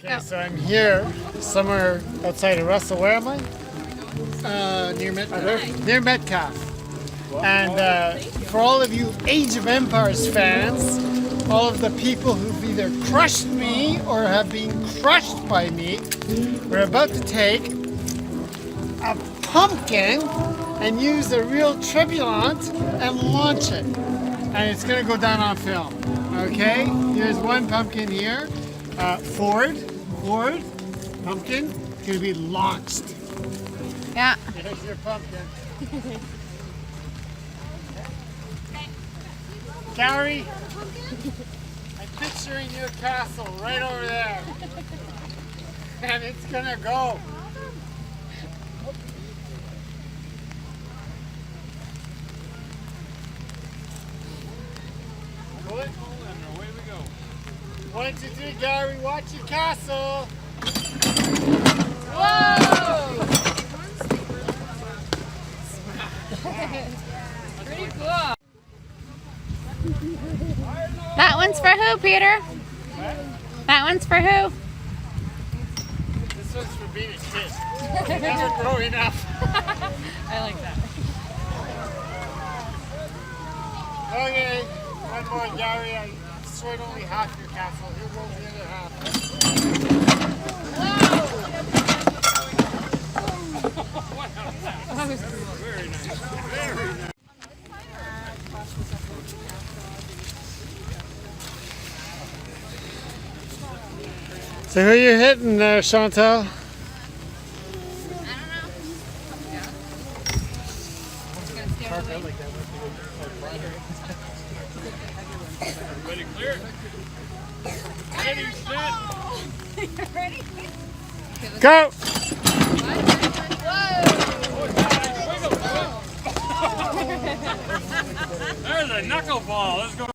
Okay, so I'm here somewhere outside of Russell. Where am I? Near Metcalf. Near Metcalf. And for all of you Age of Empires fans, all of the people who've either crushed me or have been crushed by me, we're about to take a pumpkin and use a real Trebuchet and launch it. And it's going to go down on film. Okay? Here's one pumpkin here. Forward, pumpkin, it's going to be launched. Yeah. Here's your pumpkin. Gary, I'm picturing your castle right over there. And it's going to go. Pull it. And away we go. 1, 2, 3, Gary, watch your castle. Whoa! Pretty cool. That one's for who, Peter? What? That one's for who? This one's for being a kid. Never growing up. I like that. Okay, one more, Gary. I destroyed only half your castle. Here goes the other half. Very nice. Very nice. So who are you hitting there, Chantal? Everybody clear? Ready, set. Ready? Go! There's a knuckleball. Let's go.